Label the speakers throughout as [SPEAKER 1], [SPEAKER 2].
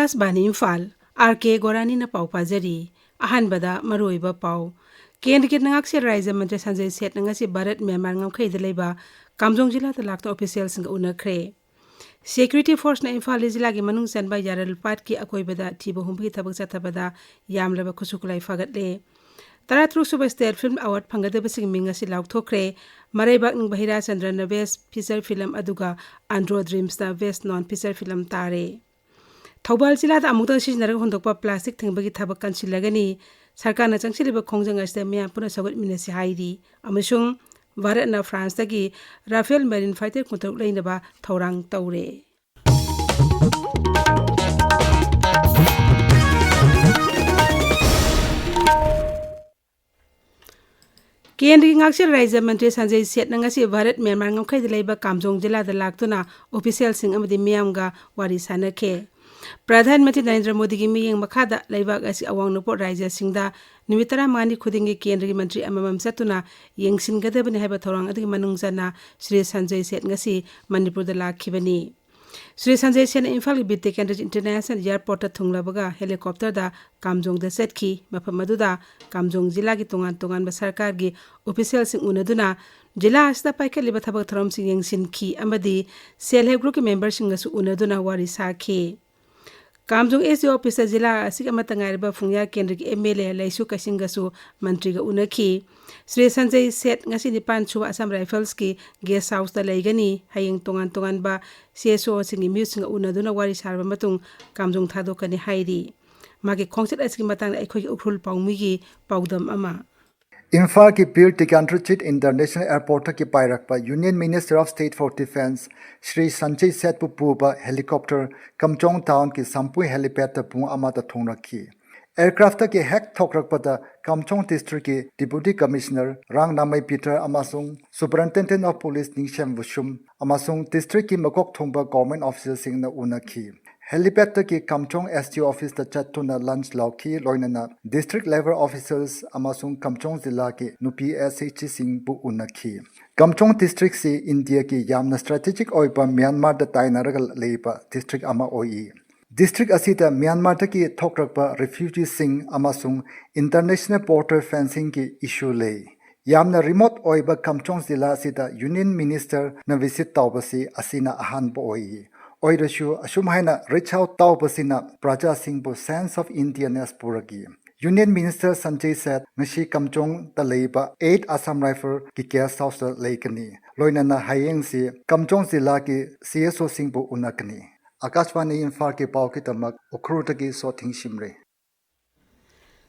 [SPEAKER 1] Akashbani Imphal R.K Gorani na pau pajari ahanbada maroiba pau Kendra ki nangak si Raisa Mantri Sanjay Seth nanga si Bharat Myanmar ngam khay dalaiba Kamjong jila ta lakta official sing una kre Security Force na Imphal jila gi manung sanba yaral pat ki akoibada thiba humbi thabak chathabada yamlaba khusukulai fagatle Taratruk Super State Film Award phangadaba sing minga si laukthokre Maraibak ning Bahira Chandra na best feature film aduga Andro Dreams na best non feature film tare Thobal jila da amukta sijnarag hondokpa plastic thingbagi thabak kansilagani Sarkar na changchiliba khongjang asda mya puna sagot minasi hairi amasung Bharat na France tagi Rafael Marine Fighter kuntuk lainaba thorang taure Kendri ngaksil Raisa Mantri Sanjay Seth nangasi Bharat Myanmar ngam khay dalaiba Kamjong jila da laktuna official sing amadi miyamga wari sanakhe Pradhan Mantri Narendra Modi ki miyeng makhada laibak asi awang nupot Raisa singda nimitara mani khudingi Kendri Mantri amamam satuna yengsin gadabani haiba thorang adigi manungzana Shri Sanjay Seth ngasi Manipur da lakhibani Shri Sanjay Seth Imphal Bitte Kendra International Airport ta thunglabaga helicopter da Kamjong da setki mafam aduda Kamjong jila gi tongan ba sarkar gi official sing unaduna jila asda paikaliba thabak thoram sing yengsin ki amadi self help group ki member sing gasu unaduna wari sakhi Kamjong SDO officer jila asik amatangai phungya kendra ki MLA laisu kasingasu mantri ga unakhi Shri Sanjay Seth ngasi nipan chuwa Assam Rifles ki guest house da laigani hayeng tongan ba CSO singi music unaduna wari sarba matung Kamjong thadokani hairi magi khongset asiki matang aikhoi ukhul paumi gi paudam ama
[SPEAKER 2] Imphal ki Bir Tikantrachit International Airport ki pairakpa Union Minister of State for Defense Shri Sanjay Seth pupa helicopter Kamjong town ki sampui helipad ta pung amata thongrakhi aircraft ki hack thokrakpada Kamjong district ki deputy commissioner Rang Namai Peter amasung superintendent of police Ningshem Vushum amasung district ki makok thongba government officers sing na unakhi helipad ki Kamjong STO office ta chatuna lunch lauki loinana district level officers amasung Kamjong zilla ki nupi SH sing bu unakhi Kamjong district si India ki yamna strategic oipa Myanmar da tainaragal leipa district ama oi district asita Myanmar ta ki thokrakpa refugees sing amasung international border fencing ki issue lei yamna remote oiba Kamjong zilla sita union minister na visit tawbasi asina ahan bo oi Oirashu Ashumhaina reach out Tau Pasina Praja Singh sense of Indianness Puragi. Union Minister Sanjay Seth Nashi Kamjong Talaiba 8 Assam Rifle ki guest house Laikani. Loinana Hayeng si Kamjong Zilla ki CSO Singh Unakani. Akashvani Imphal ki Pauki Tamak Ukrutagi Soting Shimre.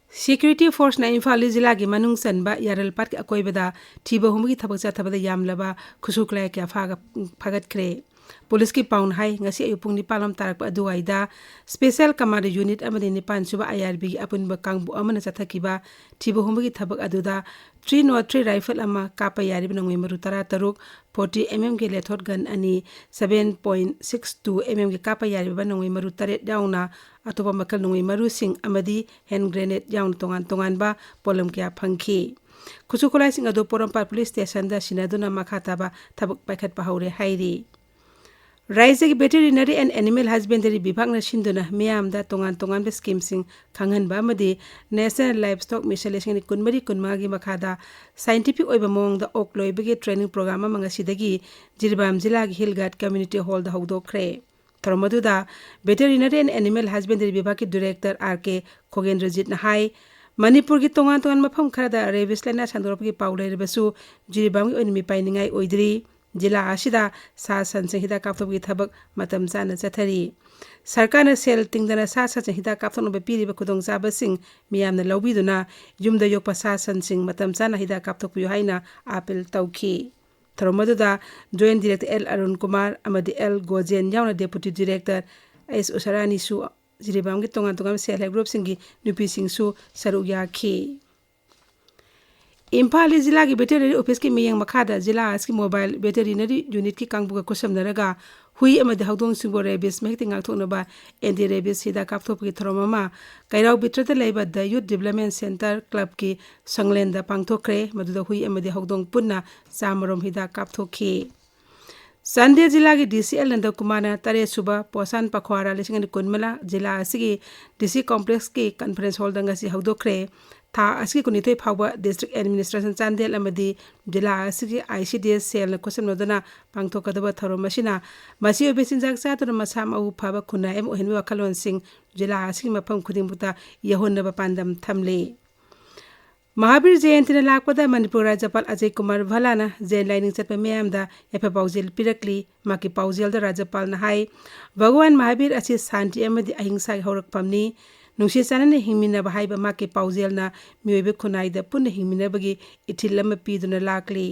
[SPEAKER 1] Security Force na Imphal jila gi manung sanba yaral pat ki akoibada thiba humgi thabak chathabada yamlaba khusuklai kya phagat kre Police ki paun hai ngasi ayupung ni palam tarak pa aduaida Special Command Unit amadi nipan suba IRB apun ba kangbu amana chathakiba thiba humgi thabak aduda 303 rifle ama kapa yari binangwi maru tara taruk 40 mm ge lethot gun ani 7.62 mm ge kapa yari binangwi maru taret dauna atopa makal nungwi maru sing amadi hand grenade yaun tongan ba polam kya phangki khusukulai sing adu porampar police station da sinaduna makhataba thabak paikhat pahaure hairi Raisa ki veterinary and animal husbandry bibhag na shinduna miyam da tongan be scheme sing khanghan ba madi national livestock mission lesing ni kunmari kunmagi makhada scientific oiba mong da okloi bege training program amanga sidagi Jirbam jila gi Hillgate community hall da hawdokre tharmadu da veterinary and animal husbandry bibhag ki director R.K Khogendrajit na hai Manipur ki tongan mafam khara da rabies lana sandorop ki paulai rebasu Jirbam gi onimi painingai oidri Jila Ashida sa san hida kapto ki thabak matam sana chathari sarkar na sel tingdana sa hida kapto no bepiri ba khudong sa basing miyam na lawbiduna yumda yokpa sa san sing matam sana hida kapto pu haina apel tawki tharomadu joint director L Arun Kumar amadi L Gojen yauna deputy director S Usarani su jiribam gi tongan sel help group singi nupi sing su saru yakhi Imphal jila ki veterinary office ki miyang makhada jila aski mobile veterinary unit ki kangbuga kusam naraga hui amadi hawdong singbo rabies mehti ngakthokna ba anti rabies hida kapthop ki thromama kairau bitrata leiba the youth development center club ki sanglenda pangthokre maduda hui amadi hawdong punna samarom hida kapthokhi Sunday जिला की DCL Nand Kumar तरे सुबह पोसान पखवाड़ा लिसिंग कुनमला जिला असगी DC complex की conference hall दंगसी हौदोखरे था असगी कुनिथोय फावबा district administration Chandel अमदी जिला असगी ICDS cell कोसमनोदना पांगथोकदबा थरोम मसिना मसी ओबेसिनजाक सातुर मसा मउ फाबा खुना एम ओहेनबा वखलोन सिंह जिला असगी मफम खुदिंगबुता यहोनबा पांदम थमले महावीर जयंती लापदा मणिपुर राज्यपाल अजय कुमार भलाना जैन लाइनिंग चटप मैमदा एफ पाउजेल पिरकली माकी पाउजेल राज्यपाल हाई भगवान महावीर अच्छी शांति अहिंसा हौरकफमनी नुसी चानने हिंगमिनब हाइब माकी पाउजेलना मियोइब खुनाइद पुनः हिंगमिनबगी इथिल पीदुना लाकली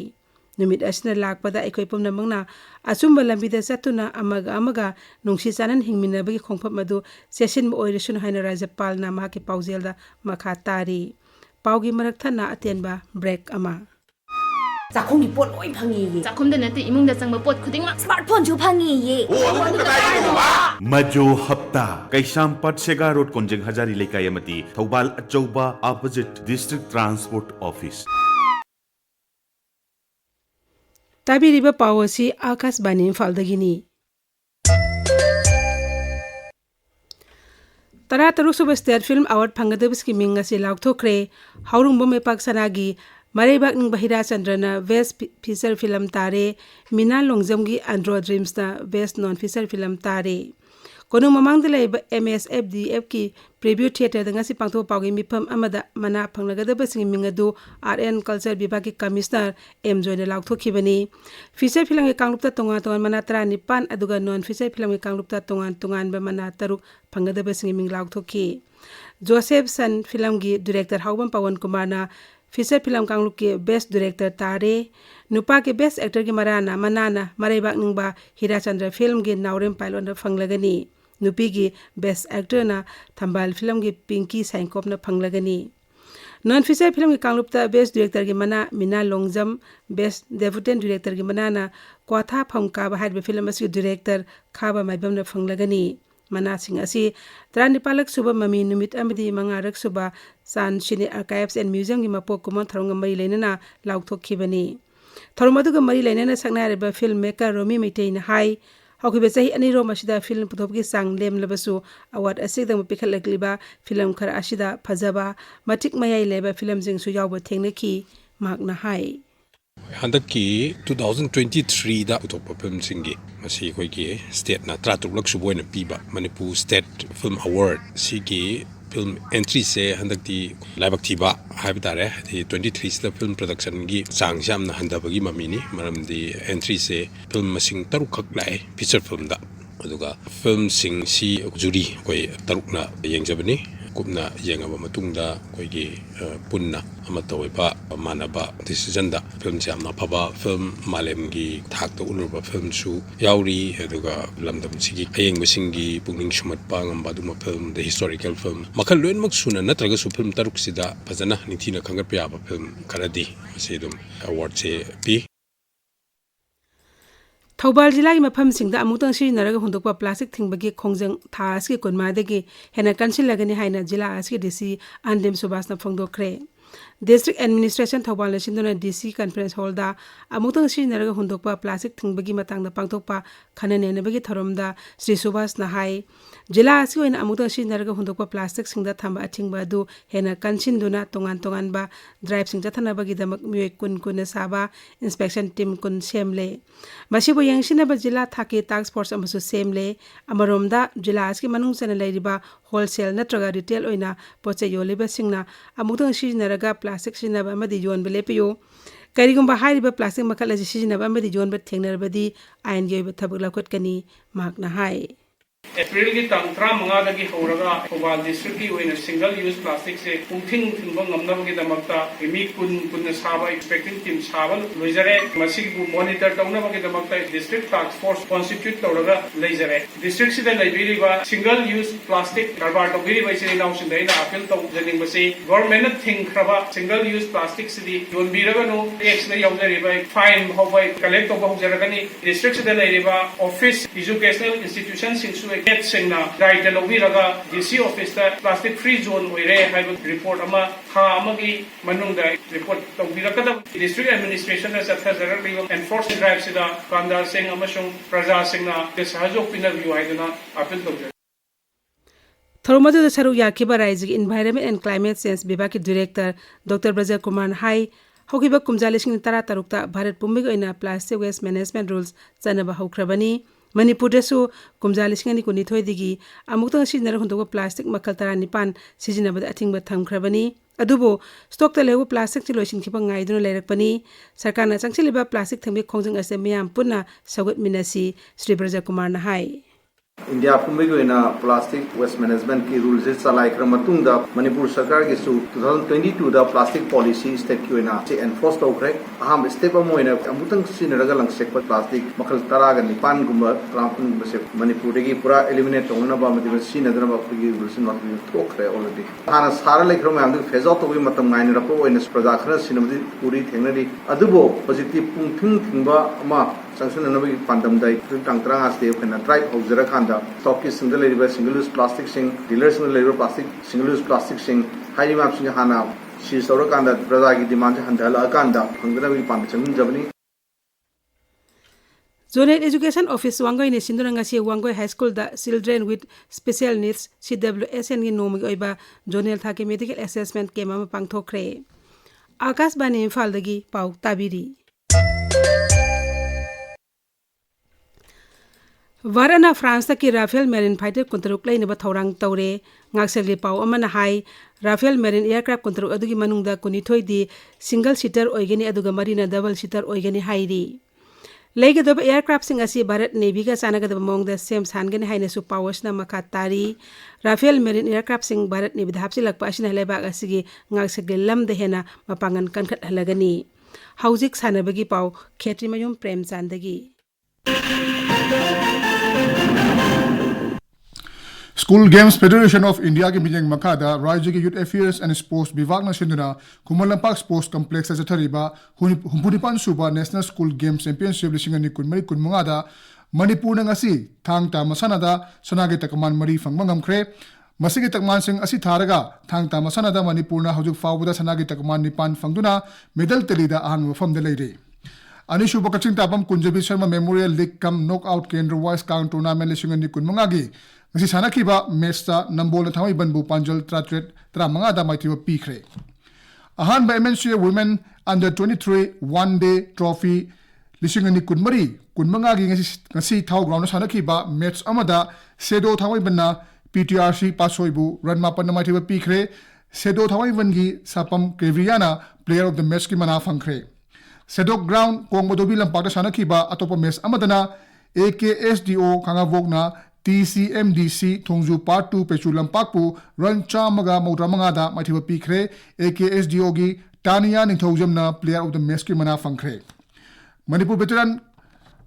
[SPEAKER 1] नुमित असना लापदा अखोय पुनमंगना अचुंब लंबिदा चतुना अमगा नुसी चानन हिंगमिनबगी खोंफम अदु सेशन ओइरसुन हाइना राज्यपालना माकी पाउजेलदा मखा तारी पाउगी मरक थना अतेनबा ब्रेक अमा
[SPEAKER 3] चाखोंगी पोट लोई फंगी चाखोंदा नते इमुंगदा चंगबा पोट खुदिंगमा स्मार्टफोन जो फंगी ये
[SPEAKER 4] मजो हप्ता कैसामपट सेगा रोड कोंजेंग हजारी लेकाय अमती थौबाल अचौबा ऑपोजिट डिस्ट्रिक्ट ट्रांसपोर्ट ऑफिस
[SPEAKER 1] ताबिरिबा पावसी आकाशवाणी इम्फालदगिनी तरा तरुक सुब स्टेट फिल्म अवार्ड फंगदबसकी मिंग असे लाउथोखरे हाउरुंग मेपाक सनागी मरेबाक निंग बहिरा चंद्रना बेस्ट फीचर फिल्म तारे मीना लोंगजमगी एंड्रो ड्रीम्सना बेस्ट नॉन फीचर फिल्म तारे कोनु ममांग दिलेब MSFDF की प्रीव्यू थिएटर दंगासी पांथो पाउगी मिफम अमदा मना फंगलगदबसकी मिंगदु RN कल्चर विभाग की कमिश्नर M जोइने लाउथोखिबनी फीचर फिल्म के कांगलुपता तोंगा तोंगा मना 35 अदुगा नॉन फीचर फिल्म के कांगलुपता तोंगा तोंगान बे मना तरुक फंगदबसकी मिंग लाउथोखि जोसेफ सन फिल्म की डायरेक्टर हाउबम पवन कुमार ना फीचर फिल्म कांगलुप के बेस्ट डायरेक्टर तारे नुपा के बेस्ट एक्टर की मनाना मरेबाक निंगबा हीराचंद्र फिल्म के नाउरेम पाइलोन फंगलगनी नुपी की बेस्ट एक्टर ना थंबाल फिल्म की पिंकी साइकोप ना फंगलगनी नॉन फीचर फिल्म की कांगलुपता बेस्ट डायरेक्टर की मना Meena Longjam best debutant director की मनाना क्वाथा फंका हाइब फिल्म असि डायरेक्टर खाबा माइबम ना फंगलगनी मना सिंह असी 39 सुबह ममी नुमित अमदी मंगारक सुबह सान सिने आर्काइव्स एंड म्यूजियम की मपोक कुमन थरोंग मरी लेना लाउथोखिबनी थरोंग अदुगा मरी लेना सकनारबा फिल्म मेकर रोमी मैतेन हाई हौखिबे चाही अनिरो मसिदा फिल्म पुथोपकी सांग लेमलबसु अवार्ड असिदम पिखलकलिबा फिल्म खरा असिदा फजबा मटिक मयाई लेबा फिल्म जिंगसु यावबा थेंगनखि मागना हाई
[SPEAKER 5] हंदकी 2023 दा उतोप फिल्म सिंगी मसी कोई स्टेट ना 33 सुबोइना पीबा मणिपुर स्टेट फिल्म अवार्ड सिगी फिल्म एंट्री से हंदकी लाइबक थीबा हाइब तारे 23 से फिल्म प्रोडक्शन की चांग यामना हंदबगी ममीनी मरमदी एंट्री से फिल्म मसिंग तरुक खक लाए फीचर फिल्म दा अदुगा फिल्म सिंग सी जुरी कोई तरुकना येंजबनी कुपना येंगबा मतुंगदा कोई पुन्ना अमतोइबा मानबा डिसीजन दा फिल्म से amna phaba film malem gi thak to ulurba film su yauri aduga lamdam sigi ayeng singi pungning sumat pa ngamba duma film the historical film makal loin mak suna natraga su film taruk sida phajana nithina khangat pa ba film karadi asidum award se pi
[SPEAKER 1] Thoubal जिला की मफम सिंह अमुतंग सिजनरग हुंदोकपा plastic थिंगबगी खोंजंग थास की कुनमादगी हेना कंसिलगनी हाइना जिला आसकी डीसी अंदिम सुभाषना फोंदोखरे डिस्ट्रिक्ट एडमिनिस्ट्रेशन थौबाल सिंदुना डीसी कॉन्फ्रेंस हॉल दा अमुतंग सिजनरग हुंदोकपा प्लास्टिक थिंगबगी मतंगदा पांगथोकपा खननेनबगी थरोमदा श्री सुभाष नाहाई जिला आसकी ओइना अमुतंग सिजनरग हुंदोकपा प्लास्टिक सिंगदा थंबा अथिंगबा दु हेना कंसिनदुना तोंगान तोंगानबा ड्राइव सिंग जथनबगी दमक मियोय कुन कुन साबा इंस्पेक्शन टीम कुन सेमले मसिबो यंगसिनबा जिला थाके टास्क फोर्स अमसु सेमले अमरोमदा जिला आसकी मनुंग सन लेरिबा होलसेल नत्रगा रिटेल ओइना पोचे योलेबा सिंगना अमुतंग सिजनरगा प्लास्टिक सिजनबा अमदि योनबे लेपियो करिगुंबा हाइरिबा प्लास्टिक मखल अजि सिजनबा अमदि योनबा थेंगनरबदी आयन योइबा थबक लखोटकनी मागना हाई
[SPEAKER 6] अप्रैल की तंग 35 की हौरगा थौबाल डिस्ट्रिक्ट की ओइना सिंगल यूज प्लास्टिक से पुंथिंग थिंबा ngमनबगी दमकता एमी कुन कुन साबा इंस्पेक्टिंग टीम साबा लोइजरे मसिबु मॉनिटर तौनबगी दमकता डिस्ट्रिक्ट टास्क फोर्स कॉन्स्टिट्यूट तौरगा लेजरे डिस्ट्रिक्ट सिदा लेबिरिबा सिंगल यूज प्लास्टिक कारबार तौगिरिबा इसे नाउसिन दैना अपील तौ जनिंगबसे गवर्नमेंट थिंगख्रबा सिंगल यूज प्लास्टिक सिदी योनबिरगनो एक्स ने यावजरिबा फाइन होबाय कलेक्ट तौबा होजरगनी डिस्ट्रिक्ट सिदा लेरिबा ऑफिस एजुकेशनल इंस्टीट्यूशन सिंगसु गेट सिंगना राइट लौबीरगा डीसी ऑफिस दा प्लास्टिक फ्री जोन ओइरे हाइब रिपोर्ट अमा था अमगी मनुंगदा रिपोर्ट तौबीरकदा डिस्ट्रिक्ट एडमिनिस्ट्रेशन दा चथजरलिबा एनफोर्समेंट ड्राइव सिदा कामदार सिंह अमसुंग प्रजा सिंगना सहयोग पिनबियु हाइदना अपील तौजरी
[SPEAKER 1] थौरमदुद सरुक याखिबा राज्य इन्वायरमेंट एंड क्लाइमेट चेंज विभाग की डायरेक्टर डॉक्टर ब्रज कुमार हाई हौकिबा कुमजा लिसिंग तरा तरुकता भारत पुम्बिग ओइना प्लास्टिक वेस्ट मैनेजमेंट रूल्स चनबा हौख्रबनी मणिपुरदसु कुमजा लिसिंग अनि कुनिथोय दिगी अमुक्तंग सिजनर हुंदोबा प्लास्टिक मखल तरा निपान सिजनबदा अथिंगबा थमख्रबनी अदुबो स्टॉक ता लेबो प्लास्टिक चि लोइसिंखिबा ngaiduna लेरकपनी सरकारना चंगसिलिबा प्लास्टिक थंबि खोंजंग असे मियाम पुन्ना सगुत मिनसी श्री ब्रज कुमार हाई
[SPEAKER 7] इंडिया पुम्बिगोइना प्लास्टिक वेस्ट मैनेजमेंट की रूल्स चलाइक्र मतुंगदा मणिपुर सरकार की 2022 दा प्लास्टिक पॉलिसी स्टेट की ओइना से एनफोर्स तौख्रे अहम स्टेप अमोइना अमुतंग सिनरगा लंगसेक प्लास्टिक मखल तरागा निपान गुम्बा ट्रांपुन बसे मणिपुर की पूरा एलिमिनेट तौनबा मदिब सिनदरबा की रूल्स नॉट तौख्रे ऑलरेडी हाना सारा लेख्रो मैम फेज आउट तौबि मतम गाइन रपो ओइना प्रजा खर सिनमदि पूरी थेंगनदि अदुबो पॉजिटिव पुंथिंग थिंबा अमा संसन नबी पांडम दाई तंगत्रंग आस्ते फना ड्राइव हाउजरा खांदा स्टॉक की सिंगल लेरिबा सिंगल यूज प्लास्टिक सिंग डीलर्स ने लेरिबा प्लास्टिक सिंगल यूज प्लास्टिक सिंग हाई मैप सिंग हाना सी सौर कांदा प्रजा की डिमांड हंदला कांदा फंगना भी पांड चंग जबनी
[SPEAKER 1] जोनल एजुकेशन ऑफिस वांगोय ने सिंदुरंगा से वांगोय हाई स्कूल दा children with special needs CWSN की नोमि ओइबा जोनल थाके मेडिकल असेसमेंट के मामा पांगथोख्रे आकाशवाणी इम्फाल दगी पाउ ताबिरी वाराना फ्रांस की राफेल मेरिन फाइटर कुंतरुक लेनब थौरांग तौरे ngakseli pau amana hai Rafale marine aircraft कुंतरुक अदुगी मनुंगदा कुनिथोय दि सिंगल सीटर ओइगनी अदुगा मरीना डबल सीटर ओइगनी हाइरी लेगदब एयरक्राफ्ट सिंग असि भारत नेवी का चानगदब मोंगदा सेम सानगनी हाइनसु पावर्सना मखा तारी राफेल मेरिन एयरक्राफ्ट सिंग भारत नेवी धापसिलकपा असिना लेबाग असिगी ngakseli लमद हेना मपांगन कनखत हलगनी हौजिक सानबगी पाउ खेत्रिमयुम प्रेमचंदगी
[SPEAKER 8] school games federation of India की मीटिंग मखादा राज्य के यूथ अफेयर्स एंड स्पोर्ट्स विभाग नसिंदुना कुमल लंपाक स्पोर्ट्स कॉम्प्लेक्स अथरीबा हुंपुनिपान सुबा नेशनल स्कूल गेम्स चैंपियनशिप 2019 दा मणिपुर नंगसी थांगता मसानादा सनागे तकमान मरी फंगबा ngamkhre मसिगे तकमान सिंह असि थारगा थांगता मसानादा मणिपुर ना हजुक फावदा सनागे तकमान निपान फंगदुना मेडल तेलीदा आहन मफम दे लेरे अनिशुब कचिंग Tapam Kunjabi Sharma memorial league cum knockout केंद्र वाइस काउंट टूर्नामेंट 2019 गी ngasi sanakiba matchta nambol thawai banbu panjal tratret tramanga da maitiba pikre ahan ba MNCA women under 23 one day trophy lisingani kunmanga gi ngasi thaw ground sanakiba match amada sedo thawai banna PTRC pasoibu run mapan maitiba pikre sedo thawai bangi sapam Kevriana player of the match ki mana fangkre sedo ground kongbodobi lampakta sanakiba atopa match amadana AKSDO khangavokna TCMDC Thongju Part 2 Pechu Lampakpu Run Chamaga Maudramaga da Maithiba Pikre AKSDO gi Tania Ningthaujamna player of the match ki mana fangkre Manipur Veteran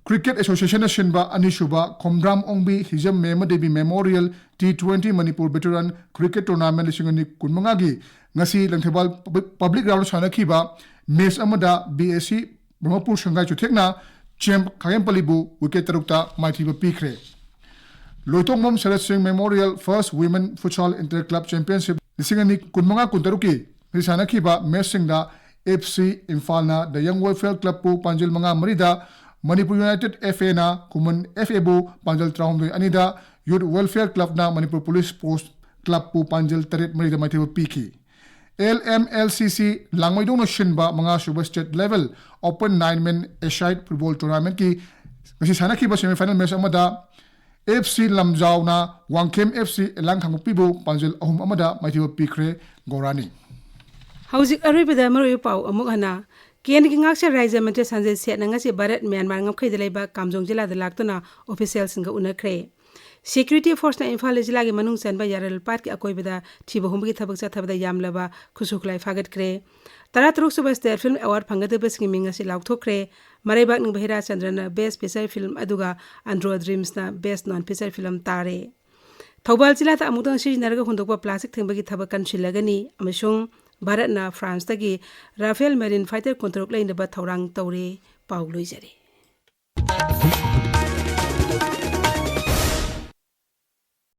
[SPEAKER 8] Cricket Association na shinba anishuba Khomdram Ongbi Hijam Memadebi Memorial T20 Manipur Veteran Cricket Tournament 2019 gi ngasi Langthebal Public Ground sanakhiba match amada BSC Brahmapur Shanghai Chuthekna Champ Khayempalibu wicket tarukta Maithiba Pikre Loitongmom Sarat Singh Memorial First Women Futsal Inter Club Championship 2019 Risanakhiba Mesingda FC Imphal na the Young Welfare Club pu Panjil Manga Marida Manipur United FA na Kuman FA bu Panjil Traumdoi Anida Youth Welfare Club na Manipur Police Post Club pu Panjil Tarit Marida Maithiba Piki LMLCC Langmaidong no Shinba Manga Super State Level Open 9-man A-side Football Tournament ki Risanakhiba semi-final match amada FC Lamjau na Wangkem FC Elang Thangpibu Panjil Ahum Amada Maithiba Pikre Gorani
[SPEAKER 1] Hauzik Aribida Maru Pau Amughana Ken ki ngakse raija mante sanjay set na ngasi Bharat Myanmar ngapkhai delaiba Kamjong jila da laktuna official singa unakre Security Force na Imphal jila gi manung sanba yaral pat ki akoibida thiba humbi thabak cha thabada yamlaba khusuklai fagat kre Taratruk Super State Film Award phangade besngi mingasi laukthokre Maraibak ning Bahira Chandrana Best Feature Film aduga Andro Dreams na Best Non Feature Film tare Thobal jila ta amudang sijinarga hundokpa plastic thembagi thabak kanchilagani amashung Bharat na France tagi Rafael Marine Fighter Control Line ba thorang taure pauloi jare